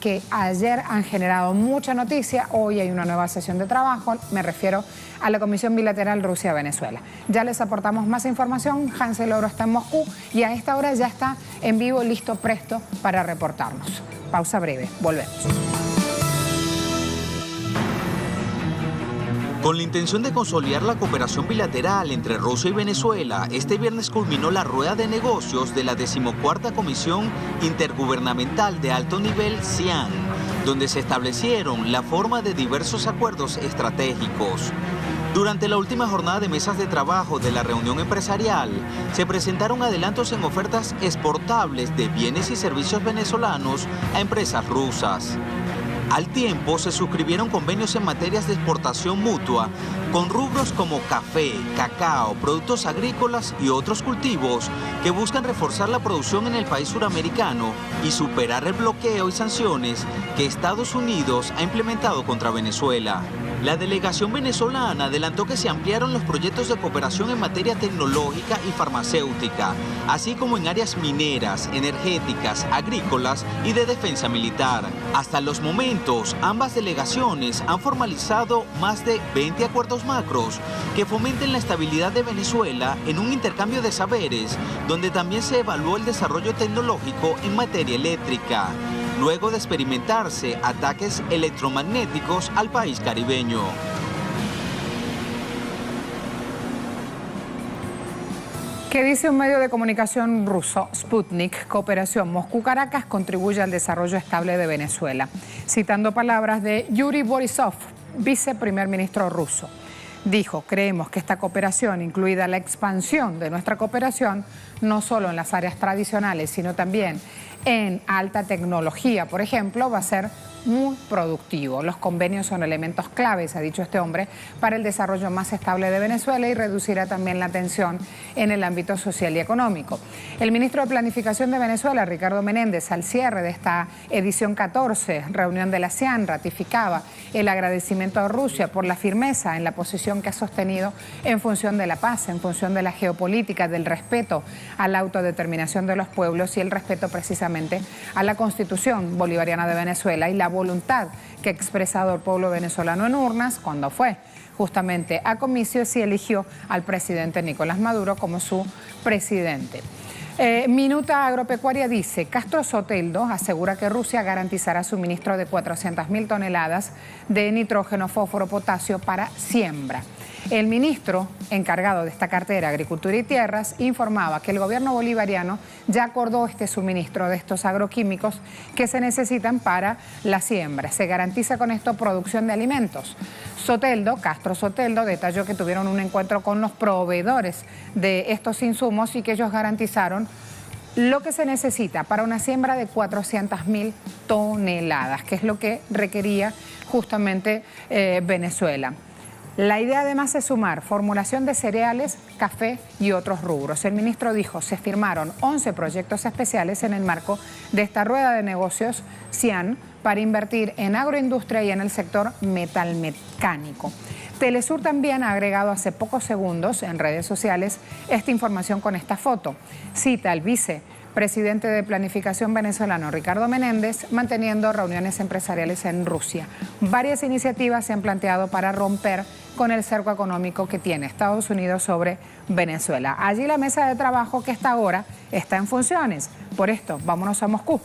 Speaker 1: que ayer han generado mucha noticia, hoy hay una nueva sesión de trabajo, me refiero a la Comisión Bilateral Rusia-Venezuela. Ya les aportamos más información, Hansel Oro está en Moscú y a esta hora ya está en vivo, listo, presto para reportarnos. Pausa breve, volvemos.
Speaker 8: Con la intención de consolidar la cooperación bilateral entre Rusia y Venezuela, este viernes culminó la rueda de negocios de la 14ª Comisión Intergubernamental de Alto Nivel CIAN, donde se establecieron la forma de diversos acuerdos estratégicos. Durante la última jornada de mesas de trabajo de la reunión empresarial, se presentaron adelantos en ofertas exportables de bienes y servicios venezolanos a empresas rusas. Al tiempo, se suscribieron convenios en materias de exportación mutua con rubros como café, cacao, productos agrícolas y otros cultivos que buscan reforzar la producción en el país suramericano y superar el bloqueo y sanciones que Estados Unidos ha implementado contra Venezuela. La delegación venezolana adelantó que se ampliaron los proyectos de cooperación en materia tecnológica y farmacéutica, así como en áreas mineras, energéticas, agrícolas y de defensa militar. Hasta los momentos, ambas delegaciones han formalizado más de 20 acuerdos macros que fomenten la estabilidad de Venezuela en un intercambio de saberes, donde también se evaluó el desarrollo tecnológico en materia eléctrica, luego de experimentarse ataques electromagnéticos al país caribeño.
Speaker 1: ¿Qué dice un medio de comunicación ruso, Sputnik? Cooperación Moscú-Caracas contribuye al desarrollo estable de Venezuela. Citando palabras de Yuri Borisov, viceprimer ministro ruso. Dijo, creemos que esta cooperación, incluida la expansión de nuestra cooperación, no solo en las áreas tradicionales, sino también en alta tecnología, por ejemplo, va a ser muy productivo. Los convenios son elementos claves, ha dicho este hombre, para el desarrollo más estable de Venezuela y reducirá también la tensión en el ámbito social y económico. El ministro de Planificación de Venezuela, Ricardo Menéndez, al cierre de esta edición 14, reunión de la ASEAN, ratificaba el agradecimiento a Rusia por la firmeza en la posición que ha sostenido en función de la paz, en función de la geopolítica, del respeto a la autodeterminación de los pueblos y el respeto precisamente a la Constitución bolivariana de Venezuela y la voluntad que ha expresado el pueblo venezolano en urnas cuando fue justamente a comicios y eligió al presidente Nicolás Maduro como su presidente. Minuta Agropecuaria dice, Castro Soteldo asegura que Rusia garantizará suministro de 400.000 toneladas de nitrógeno, fósforo, potasio para siembra. El ministro encargado de esta cartera, Agricultura y Tierras, informaba que el gobierno bolivariano ya acordó este suministro de estos agroquímicos que se necesitan para la siembra. Se garantiza con esto producción de alimentos. Castro Soteldo, detalló que tuvieron un encuentro con los proveedores de estos insumos y que ellos garantizaron lo que se necesita para una siembra de 400.000 toneladas, que es lo que requería justamente Venezuela. La idea además es sumar formulación de cereales, café y otros rubros. El ministro dijo, se firmaron 11 proyectos especiales en el marco de esta rueda de negocios CIAN para invertir en agroindustria y en el sector metalmecánico. Telesur también ha agregado hace pocos segundos en redes sociales esta información con esta foto. Cita al vicepresidente de Planificación venezolano, Ricardo Menéndez, manteniendo reuniones empresariales en Rusia. Varias iniciativas se han planteado para romper con el cerco económico que tiene Estados Unidos sobre Venezuela. Allí la mesa de trabajo que hasta ahora está en funciones. Por esto, vámonos a Moscú.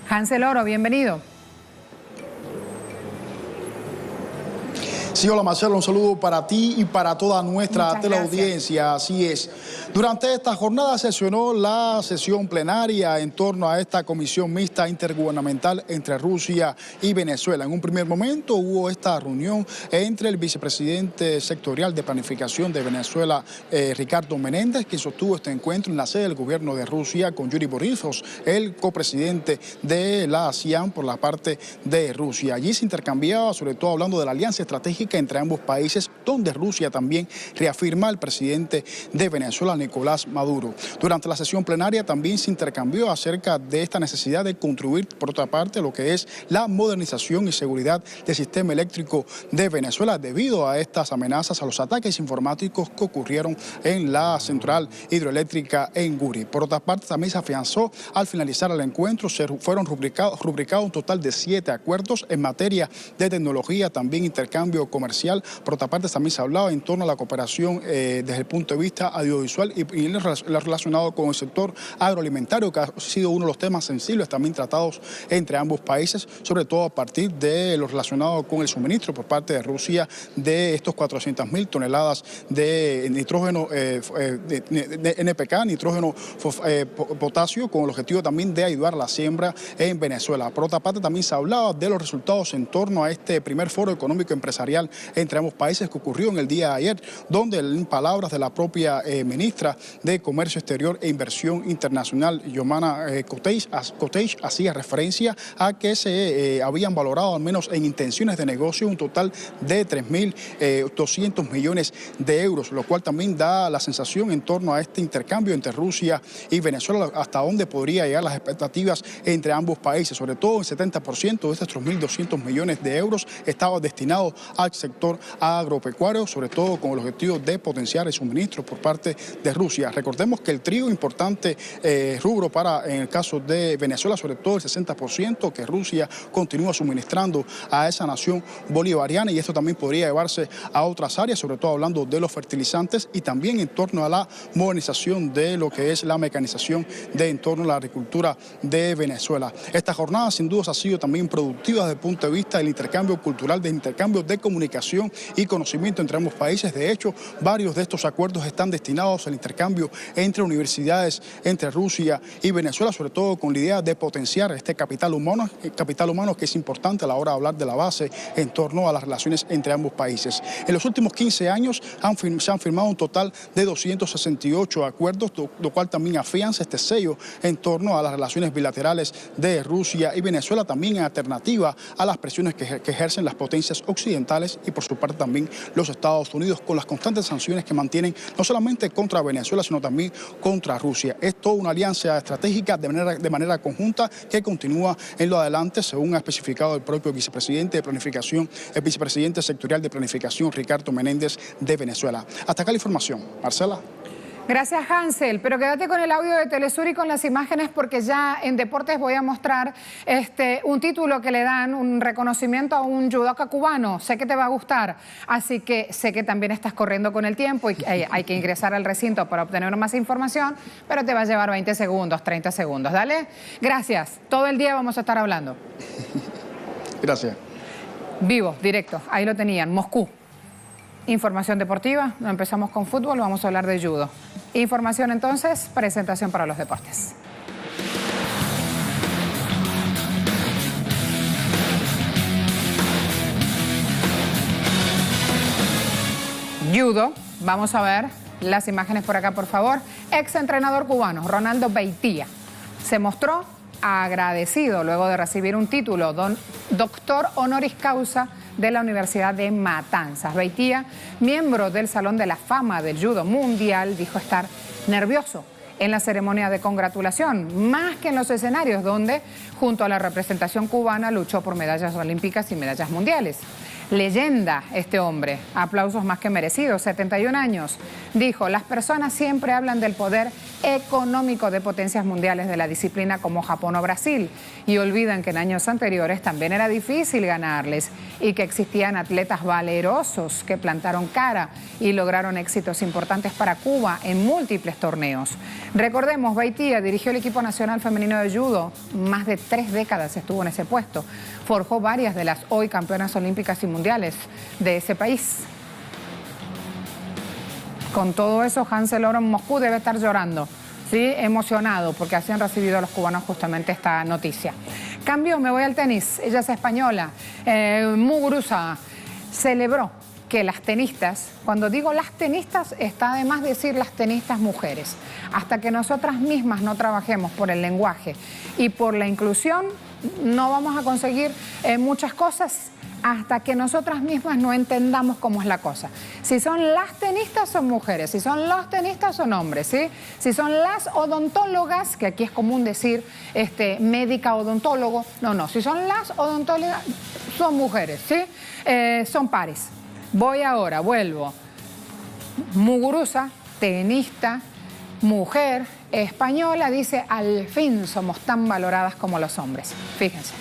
Speaker 1: Hansel Oro, bienvenido.
Speaker 9: Sí, hola Marcelo, un saludo para ti y para toda nuestra teleaudiencia. Así es. Durante esta jornada sesionó la sesión plenaria en torno a esta comisión mixta intergubernamental entre Rusia y Venezuela. En un primer momento hubo esta reunión entre el vicepresidente sectorial de Planificación de Venezuela, Ricardo Menéndez, que sostuvo este encuentro en la sede del gobierno de Rusia con Yuri Borisov, el copresidente de la ASEAN por la parte de Rusia. Allí se intercambiaba, sobre todo hablando de la alianza estratégica entre ambos países, donde Rusia también reafirma al presidente de Venezuela, Nicolás Maduro. Durante la sesión plenaria también se intercambió acerca de esta necesidad de contribuir, por otra parte, lo que es la modernización y seguridad del sistema eléctrico de Venezuela debido a estas amenazas, a los ataques informáticos que ocurrieron en la central hidroeléctrica en Guri. Por otra parte, también se afianzó al finalizar el encuentro, fueron rubricados un total de 7 acuerdos en materia de tecnología, también intercambio comercial. Por otra parte, también se hablaba en torno a la cooperación desde el punto de vista audiovisual y lo relacionado con el sector agroalimentario, que ha sido uno de los temas sensibles también tratados entre ambos países, sobre todo a partir de lo relacionado con el suministro por parte de Rusia de estos 400.000 toneladas de nitrógeno, de NPK, nitrógeno potasio, con el objetivo también de ayudar a la siembra en Venezuela. Por otra parte, también se hablaba de los resultados en torno a este primer foro económico empresarial entre ambos países que ocurrió en el día de ayer, donde en palabras de la propia ministra de Comercio Exterior e Inversión Internacional, Yomana Koteish, hacía referencia a que se habían valorado al menos en intenciones de negocio un total de 3.200 millones de euros, lo cual también da la sensación en torno a este intercambio entre Rusia y Venezuela, hasta dónde podría llegar las expectativas entre ambos países. Sobre todo el 70% de estos 3.200 millones de euros estaba destinado al sector agropecuario, sobre todo con el objetivo de potenciar el suministro por parte de Rusia. Recordemos que el trigo, importante rubro para, en el caso de Venezuela, sobre todo el 60% que Rusia continúa suministrando a esa nación bolivariana, y esto también podría llevarse a otras áreas, sobre todo hablando de los fertilizantes y también en torno a la modernización de lo que es la mecanización de en torno a la agricultura de Venezuela. Esta jornada sin duda ha sido también productiva desde el punto de vista del intercambio cultural, del intercambio de comunicación comunicación y conocimiento entre ambos países. De hecho, varios de estos acuerdos están destinados al intercambio entre universidades, entre Rusia y Venezuela, sobre todo con la idea de potenciar este capital humano que es importante a la hora de hablar de la base en torno a las relaciones entre ambos países. En los últimos 15 años se han firmado un total de 268 acuerdos, lo cual también afianza este sello en torno a las relaciones bilaterales de Rusia y Venezuela, también en alternativa a las presiones que ejercen las potencias occidentales y por su parte también los Estados Unidos, con las constantes sanciones que mantienen no solamente contra Venezuela, sino también contra Rusia. Es toda una alianza estratégica de manera conjunta que continúa en lo adelante, según ha especificado el propio vicepresidente de Planificación, el vicepresidente sectorial de Planificación, Ricardo Menéndez, de Venezuela. Hasta acá la información. Marcela.
Speaker 1: Gracias, Hansel, pero quédate con el audio de Telesur y con las imágenes, porque ya en deportes voy a mostrar un título que le dan, un reconocimiento a un judoka cubano. Sé que te va a gustar, así que sé que también estás corriendo con el tiempo y hay que ingresar al recinto para obtener más información, pero te va a llevar 20 segundos, 30 segundos. Dale, gracias. Todo el día vamos a estar hablando.
Speaker 9: Gracias.
Speaker 1: Vivo, directo, ahí lo tenían, Moscú. Información deportiva, no empezamos con fútbol, vamos a hablar de judo. Información entonces, presentación para los deportes. Judo, vamos a ver las imágenes por acá, por favor. Ex entrenador cubano, Ronaldo Beitia, se mostró agradecido luego de recibir un título, doctor honoris causa de la Universidad de Matanzas. Beitia, miembro del Salón de la Fama del Judo Mundial, dijo estar nervioso en la ceremonia de congratulación, más que en los escenarios donde, junto a la representación cubana, luchó por medallas olímpicas y medallas mundiales. Leyenda este hombre, aplausos más que merecidos, 71 años. Dijo, las personas siempre hablan del poder económico de potencias mundiales de la disciplina como Japón o Brasil y olvidan que en años anteriores también era difícil ganarles y que existían atletas valerosos que plantaron cara y lograron éxitos importantes para Cuba en múltiples torneos. Recordemos, Beitia dirigió el equipo nacional femenino de judo, más de 3 décadas estuvo en ese puesto, forjó varias de las hoy campeonas olímpicas y mundiales de ese país. Con todo eso, Hansel Oro en Moscú debe estar llorando, ¿sí? Emocionado, porque así han recibido a los cubanos justamente esta noticia. Cambio, me voy al tenis. Ella es española. Muguruza celebró que las tenistas, cuando digo las tenistas, está de más decir las tenistas mujeres. Hasta que nosotras mismas no trabajemos por el lenguaje y por la inclusión, no vamos a conseguir muchas cosas hasta que nosotras mismas no entendamos cómo es la cosa. Si son las tenistas, son mujeres. Si son los tenistas, son hombres, ¿sí? Si son las odontólogas, que aquí es común decir médica, odontólogo. No. Si son las odontólogas, son mujeres, ¿sí? Son pares. Vuelvo. Muguruza, tenista, mujer, española, dice, al fin somos tan valoradas como los hombres. Fíjense.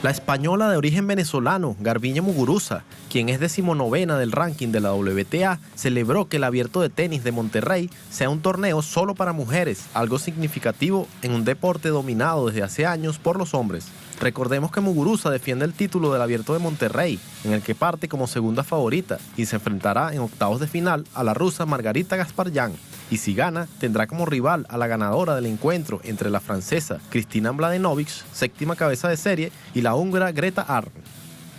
Speaker 10: La española de origen venezolano, Garbiñe Muguruza, quien es 19ª del ranking de la WTA, celebró que el Abierto de Tenis de Monterrey sea un torneo solo para mujeres, algo significativo en un deporte dominado desde hace años por los hombres. Recordemos que Muguruza defiende el título del Abierto de Monterrey, en el que parte como segunda favorita y se enfrentará en octavos de final a la rusa Margarita Gasparyan. Y si gana, tendrá como rival a la ganadora del encuentro entre la francesa Kristina Mladenovic, séptima cabeza de serie, y la húngara Greta Arn.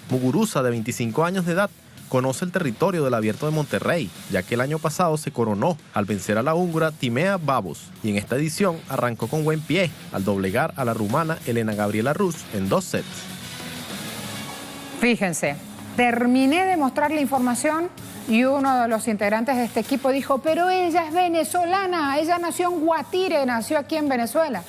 Speaker 10: Muguruza, de 25 años de edad, conoce el territorio del Abierto de Monterrey, ya que el año pasado se coronó al vencer a la húngara Timea Babos, y en esta edición arrancó con buen pie al doblegar a la rumana Elena Gabriela Rus en 2 sets.
Speaker 1: Fíjense, terminé de mostrar la información y uno de los integrantes de este equipo dijo, pero ella es venezolana, ella nació en Guatire, nació aquí en Venezuela.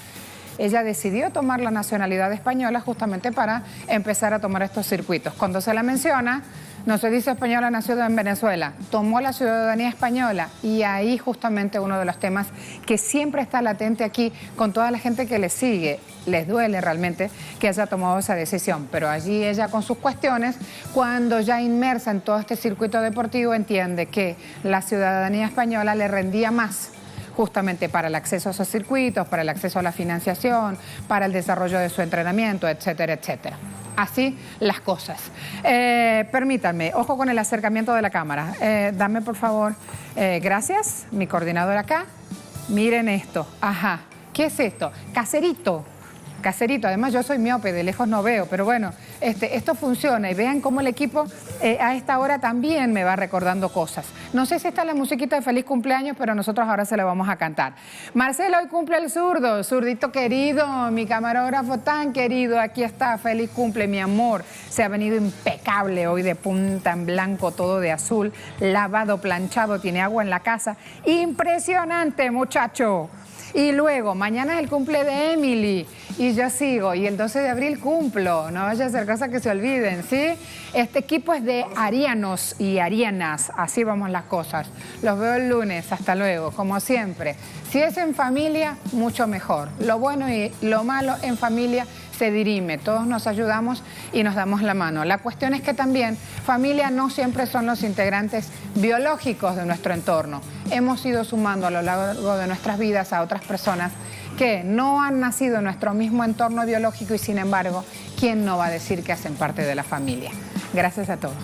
Speaker 1: Ella decidió tomar la nacionalidad española justamente para empezar a tomar estos circuitos. Cuando se la menciona, no se dice española, nació en Venezuela, tomó la ciudadanía española y ahí justamente uno de los temas que siempre está latente aquí con toda la gente que le sigue. Les duele realmente que haya tomado esa decisión, pero allí ella con sus cuestiones, cuando ya inmersa en todo este circuito deportivo, entiende que la ciudadanía española le rendía más justamente para el acceso a esos circuitos, para el acceso a la financiación, para el desarrollo de su entrenamiento, etcétera, etcétera. así las cosas. Permítanme, ojo con el acercamiento de la cámara. Dame por favor, gracias, mi coordinador acá. Miren esto, ajá, ¿qué es esto? Caserito. Caserito, además yo soy miope, de lejos no veo, pero bueno, esto funciona y vean cómo el equipo a esta hora también me va recordando cosas. No sé si está la musiquita de feliz cumpleaños, pero nosotros ahora se la vamos a cantar. Marcelo, hoy cumple el zurdo, zurdito querido, mi camarógrafo tan querido, aquí está, feliz cumple, mi amor. Se ha venido impecable hoy de punta en blanco, todo de azul, lavado, planchado, tiene agua en la casa. Impresionante, muchacho. Y luego, mañana es el cumple de Emily y yo sigo. Y el 12 de abril cumplo, no vaya a ser cosa que se olviden, ¿sí? Este equipo es de arianos y arianas, así vamos las cosas. Los veo el lunes, hasta luego, como siempre. Si es en familia, mucho mejor. Lo bueno y lo malo en familia se dirime, todos nos ayudamos y nos damos la mano. La cuestión es que también familia no siempre son los integrantes biológicos de nuestro entorno. Hemos ido sumando a lo largo de nuestras vidas a otras personas que no han nacido en nuestro mismo entorno biológico y sin embargo, ¿quién no va a decir que hacen parte de la familia? Gracias a todos.